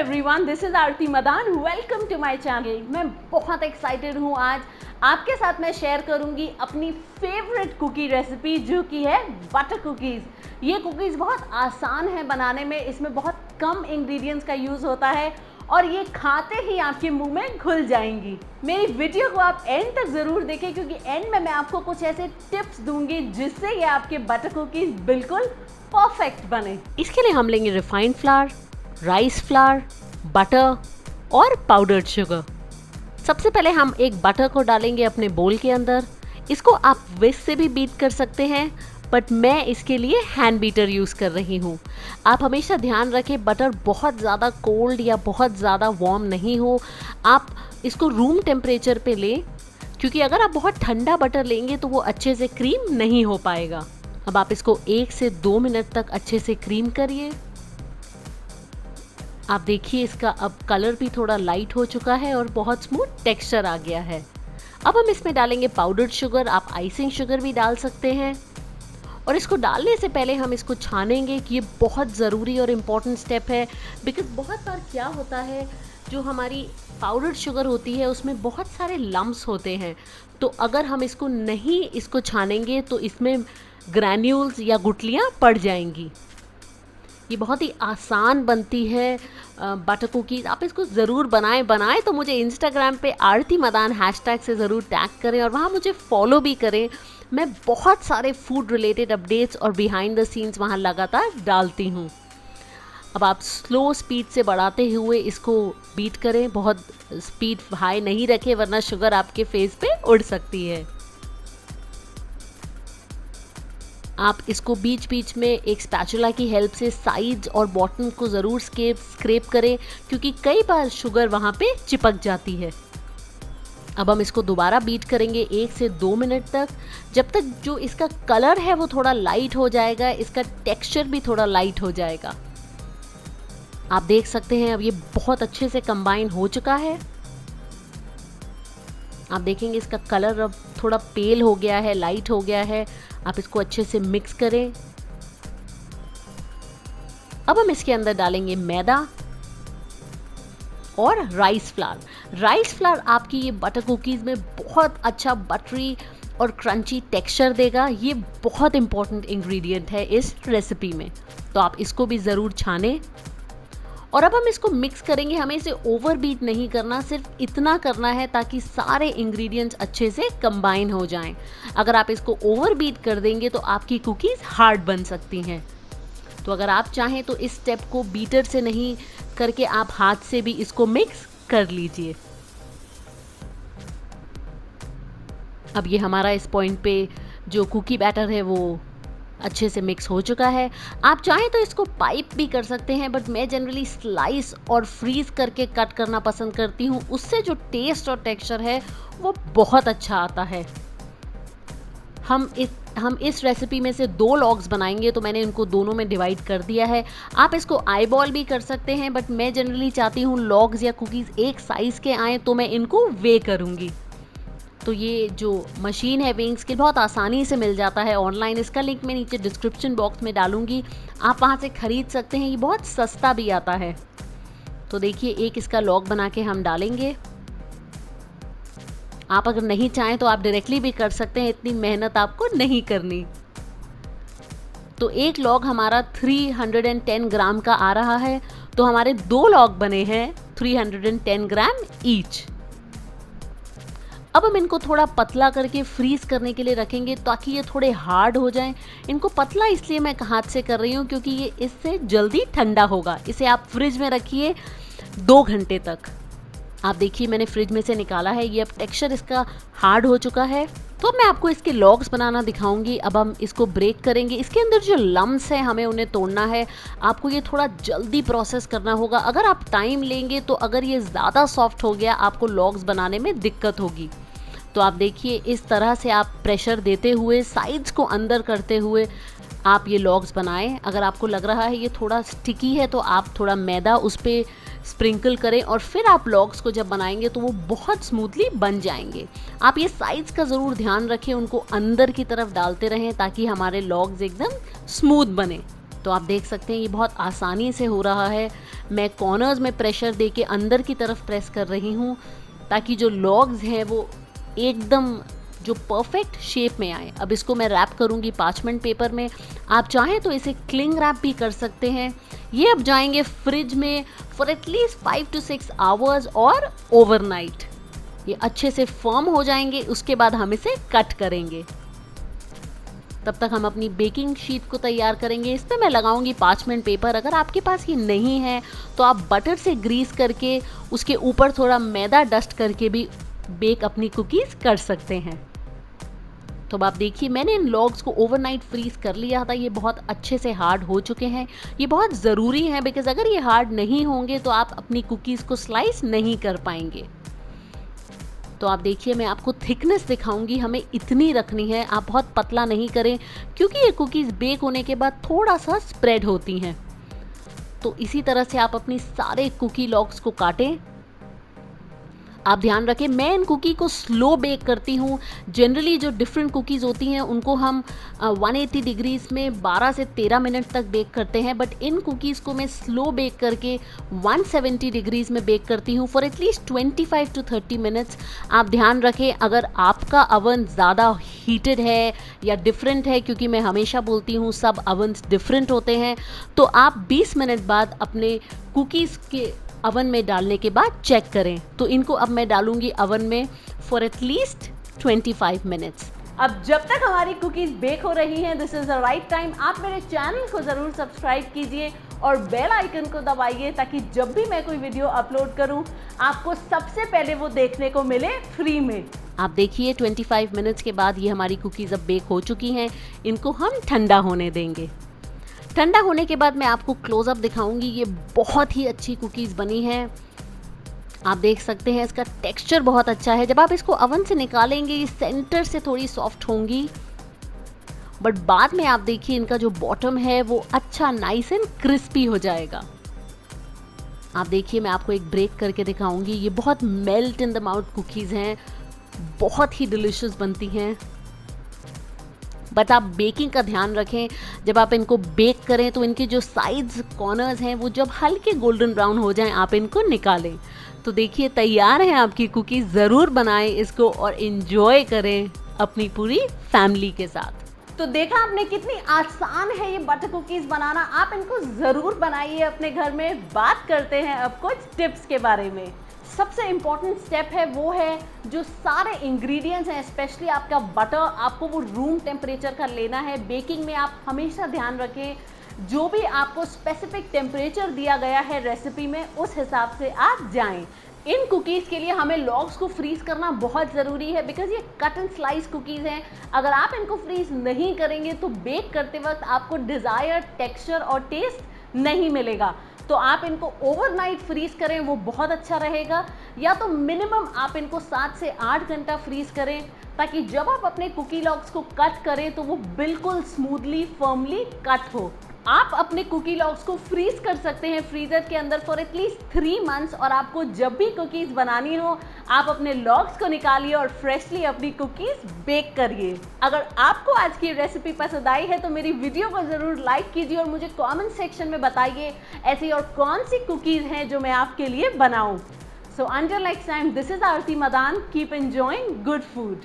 Everyone, this is Aarti Madan. Welcome to my channel. मैं बहुत excited हूँ। आज आपके साथ मैं शेयर करूँगी अपनी फेवरेट कुकी रेसिपी, जो कि है बटर कुकीज़। ये कुकीज़ बहुत आसान है बनाने में, इसमें बहुत कम इंग्रेडिएंट्स का यूज़ होता है और ये खाते ही आपके मुंह में घुल जाएंगी। मेरी वीडियो को आप एंड तक ज़रूर देखें, क्योंकि एंड में मैं आपको कुछ ऐसे टिप्स दूंगी जिससे ये आपके बटर कुकीज़ बिल्कुल परफेक्ट बने। इसके लिए हम लेंगे refined flour, rice flour, butter और पाउडर्ड शुगर। सबसे पहले हम एक बटर को डालेंगे अपने बोल के अंदर। इसको आप विस्क से भी बीट कर सकते हैं, बट मैं इसके लिए हैंड बीटर यूज़ कर रही हूँ। आप हमेशा ध्यान रखें बटर बहुत ज़्यादा कोल्ड या बहुत ज़्यादा वार्म नहीं हो। आप इसको रूम टेम्परेचर पे लें, क्योंकि अगर आप बहुत ठंडा बटर लेंगे तो वो अच्छे से क्रीम नहीं हो पाएगा। अब आप इसको 1 से 2 मिनट तक अच्छे से क्रीम करिए। आप देखिए इसका अब कलर भी थोड़ा लाइट हो चुका है और बहुत स्मूथ टेक्सचर आ गया है। अब हम इसमें डालेंगे पाउडर्ड शुगर। आप आइसिंग शुगर भी डाल सकते हैं। और इसको डालने से पहले हम इसको छानेंगे कि ये बहुत ज़रूरी और इम्पॉर्टेंट स्टेप है। बिकॉज बहुत बार क्या होता है, जो हमारी पाउडर्ड शुगर होती है उसमें बहुत सारे लम्प्स होते हैं, तो अगर हम इसको नहीं छानेंगे तो इसमें ग्रैन्यूल्स या गुठलियाँ पड़ जाएंगी। ये बहुत ही आसान बनती है बटर कुकीज़। आप इसको ज़रूर बनाएं तो मुझे इंस्टाग्राम पे आरती मदान हैशटैग से ज़रूर टैग करें और वहाँ मुझे फॉलो भी करें। मैं बहुत सारे फूड रिलेटेड अपडेट्स और बिहाइंड द सीन्स वहाँ लगातार डालती हूँ। अब आप स्लो स्पीड से बढ़ाते हुए इसको बीट करें। बहुत स्पीड हाई नहीं रखें, वरना शुगर आपके फेस पे उड़ सकती है। आप इसको बीच बीच में एक स्पैचुला की हेल्प से साइड्स और बॉटम को ज़रूर स्क्रैप करें, क्योंकि कई बार शुगर वहाँ पे चिपक जाती है। अब हम इसको दोबारा बीट करेंगे 1 से 2 मिनट तक, जब तक जो इसका कलर है वो थोड़ा लाइट हो जाएगा, इसका टेक्सचर भी थोड़ा लाइट हो जाएगा। आप देख सकते हैं अब ये बहुत अच्छे से कंबाइन हो चुका है। आप देखेंगे इसका कलर अब थोड़ा पेल हो गया है, लाइट हो गया है। आप इसको अच्छे से मिक्स करें। अब हम इसके अंदर डालेंगे मैदा और राइस फ्लावर। राइस फ्लावर आपकी ये बटर कुकीज़ में बहुत अच्छा बटरी और क्रंची टेक्सचर देगा। ये बहुत इंपॉर्टेंट इंग्रेडिएंट है इस रेसिपी में, तो आप इसको भी ज़रूर छानें। और अब हम इसको मिक्स करेंगे। हमें इसे ओवर बीट नहीं करना, सिर्फ इतना करना है ताकि सारे इंग्रेडिएंट्स अच्छे से कंबाइन हो जाएं। अगर आप इसको ओवर बीट कर देंगे तो आपकी कुकीज़ हार्ड बन सकती हैं। तो अगर आप चाहें तो इस स्टेप को बीटर से नहीं करके आप हाथ से भी इसको मिक्स कर लीजिए। अब ये हमारा इस पॉइंट पे जो कुकी बैटर है वो अच्छे से मिक्स हो चुका है। आप चाहें तो इसको पाइप भी कर सकते हैं, बट मैं जनरली स्लाइस और फ्रीज करके कट करना पसंद करती हूँ। उससे जो टेस्ट और टेक्सचर है वो बहुत अच्छा आता है। हम इस रेसिपी में से 2 लॉग्स बनाएंगे, तो मैंने इनको दोनों में डिवाइड कर दिया है। आप इसको आई बॉल भी कर सकते हैं, बट मैं जनरली चाहती हूँ लॉग्स या कुकीज़ एक साइज़ के आएँ, तो मैं इनको वे करूँगी। तो ये जो मशीन है वेइंग स्केल बहुत आसानी से मिल जाता है ऑनलाइन। इसका लिंक मैं नीचे डिस्क्रिप्शन बॉक्स में डालूंगी, आप वहाँ से ख़रीद सकते हैं। ये बहुत सस्ता भी आता है। तो देखिए एक इसका लॉग बना के हम डालेंगे। आप अगर नहीं चाहें तो आप डायरेक्टली भी कर सकते हैं, इतनी मेहनत आपको नहीं करनी। तो एक लॉग हमारा 310 ग्राम का आ रहा है, तो हमारे 2 लॉग बने हैं 310 ग्राम ईच। अब हम इनको थोड़ा पतला करके फ्रीज करने के लिए रखेंगे, ताकि ये थोड़े हार्ड हो जाएं। इनको पतला इसलिए मैं हाथ से कर रही हूँ क्योंकि ये इससे जल्दी ठंडा होगा। इसे आप फ्रिज में रखिए 2 घंटे तक। आप देखिए मैंने फ्रिज में से निकाला है, ये अब टेक्सचर इसका हार्ड हो चुका है। तो अब मैं आपको इसके लॉग्स बनाना दिखाऊंगी। अब हम इसको ब्रेक करेंगे। इसके अंदर जो लम्प्स हैं हमें उन्हें तोड़ना है। आपको ये थोड़ा जल्दी प्रोसेस करना होगा। अगर आप टाइम लेंगे तो अगर ये ज़्यादा सॉफ्ट हो गया आपको लॉग्स बनाने में दिक्कत होगी। तो आप देखिए इस तरह से आप प्रेशर देते हुए साइड्स को अंदर करते हुए आप ये लॉग्स बनाएं। अगर आपको लग रहा है ये थोड़ा स्टिकी है तो आप थोड़ा मैदा उस पर स्प्रिंकल करें और फिर आप लॉग्स को जब बनाएंगे तो वो बहुत स्मूथली बन जाएंगे। आप ये साइड्स का ज़रूर ध्यान रखें, उनको अंदर की तरफ डालते रहें ताकि हमारे लॉग्स एकदम स्मूथ बने। तो आप देख सकते हैं ये बहुत आसानी से हो रहा है। मैं कॉर्नर्स में प्रेशर देके अंदर की तरफ प्रेस कर रही हूँ ताकि जो लॉग्स हैं वो एकदम जो परफेक्ट शेप में आए। अब इसको मैं रैप करूँगी पार्चमेंट पेपर में। आप चाहें तो इसे क्लिंग रैप भी कर सकते हैं। ये अब जाएंगे फ्रिज में फॉर एटलीस्ट 5 to 6 आवर्स और ओवरनाइट। ये अच्छे से फर्म हो जाएंगे, उसके बाद हम इसे कट करेंगे। तब तक हम अपनी बेकिंग शीट को तैयार करेंगे। इस पर मैं लगाऊंगी पार्चमेंट पेपर। अगर आपके पास ये नहीं है तो आप बटर से ग्रीस करके उसके ऊपर थोड़ा मैदा डस्ट करके भी बेक अपनी कुकीज़ कर सकते हैं। तो अब आप देखिए मैंने इन लॉग्स को ओवरनाइट फ्रीज कर लिया था। ये बहुत अच्छे से हार्ड हो चुके हैं। ये बहुत ज़रूरी है बिकॉज़ अगर ये हार्ड नहीं होंगे तो आप अपनी कुकीज़ को स्लाइस नहीं कर पाएंगे। तो आप देखिए मैं आपको थिकनेस दिखाऊंगी, हमें इतनी रखनी है। आप बहुत पतला नहीं करें क्योंकि ये कुकीज़ बेक होने के बाद थोड़ा सा स्प्रेड होती हैं। तो इसी तरह से आप अपनी सारे कुकी लॉग्स को काटें। आप ध्यान रखें मैं इन कुकी को स्लो बेक करती हूँ। जनरली जो डिफरेंट कुकीज़ होती हैं उनको हम 180 डिग्रीज में 12 से 13 मिनट तक बेक करते हैं, बट इन कुकीज़ को मैं स्लो बेक करके 170 डिग्रीज में बेक करती हूँ फॉर एटलीस्ट 25 to 30 मिनट्स। आप ध्यान रखें अगर आपका अवन ज़्यादा हीटेड है या डिफरेंट है, क्योंकि मैं हमेशा बोलती हूँ सब अवन्स डिफरेंट होते हैं, तो आप 20 मिनट बाद अपने कुकीज़ के अवन में डालने के बाद चेक करें। तो इनको अब मैं डालूंगी अवन में फॉर एटलीस्ट 25 मिनट्स। अब जब तक हमारी कुकीज़ बेक हो रही हैं, this is the right time आप मेरे चैनल को ज़रूर सब्सक्राइब कीजिए और बेल आइकन को दबाइए ताकि जब भी मैं कोई वीडियो अपलोड करूं आपको सबसे पहले वो देखने को मिले फ्री में। आप देखिए 25 मिनट्स के बाद ये हमारी कुकीज़ अब बेक हो चुकी हैं। इनको हम ठंडा होने देंगे। ठंडा होने के बाद मैं आपको क्लोज़अप दिखाऊंगी। ये बहुत ही अच्छी कुकीज़ बनी हैं। आप देख सकते हैं इसका टेक्सचर बहुत अच्छा है। जब आप इसको अवन से निकालेंगे ये सेंटर से थोड़ी सॉफ्ट होंगी, बट बाद में आप देखिए इनका जो बॉटम है वो अच्छा नाइस एंड क्रिस्पी हो जाएगा। आप देखिए मैं आपको एक ब्रेक करके दिखाऊंगी। ये बहुत melt in the mouth cookies हैं, बहुत ही डिलिशियस बनती हैं। बट आप बेकिंग का ध्यान रखें, जब आप इनको बेक करें तो इनके जो साइड्स कॉर्नर्स हैं वो जब हल्के गोल्डन ब्राउन हो जाएं आप इनको निकालें। तो देखिए तैयार है आपकी कुकीज़। ज़रूर बनाएं इसको और इन्जॉय करें अपनी पूरी फैमिली के साथ। तो देखा आपने कितनी आसान है ये बटर कुकीज़ बनाना। आप इनको ज़रूर बनाइए अपने घर में। बात करते हैं अब कुछ टिप्स के बारे में। सबसे इम्पॉर्टेंट स्टेप है वो है जो सारे इंग्रेडिएंट्स हैं, स्पेशली आपका बटर, आपको वो रूम टेम्परेचर का लेना है। बेकिंग में आप हमेशा ध्यान रखें जो भी आपको स्पेसिफिक टेम्परेचर दिया गया है रेसिपी में उस हिसाब से आप जाएं। इन कुकीज़ के लिए हमें लॉग्स को फ्रीज़ करना बहुत ज़रूरी है बिकॉज ये कट एंड स्लाइस कुकीज़ हैं। अगर आप इनको फ्रीज़ नहीं करेंगे तो बेक करते वक्त आपको डिज़ायर्ड टेक्सचर और टेस्ट नहीं मिलेगा। तो आप इनको ओवरनाइट फ्रीज करें, वो बहुत अच्छा रहेगा, या तो मिनिमम आप इनको 7 से 8 घंटा फ्रीज करें ताकि जब आप अपने कुकी लॉग्स को कट करें तो वो बिल्कुल स्मूथली फर्मली कट हो। आप अपने कुकी लॉग्स को फ्रीज कर सकते हैं फ्रीजर के अंदर फॉर एटलीस्ट 3 मंथ्स, और आपको जब भी कुकीज़ बनानी हो आप अपने लॉग्स को निकालिए और फ्रेशली अपनी कुकीज़ बेक करिए। अगर आपको आज की रेसिपी पसंद आई है तो मेरी वीडियो को ज़रूर लाइक कीजिए और मुझे कमेंट सेक्शन में बताइए ऐसी और कौन सी कुकीज़ हैं जो मैं आपके लिए बनाऊँ। So until next time, this is Aarti Madan. Keep enjoying good food.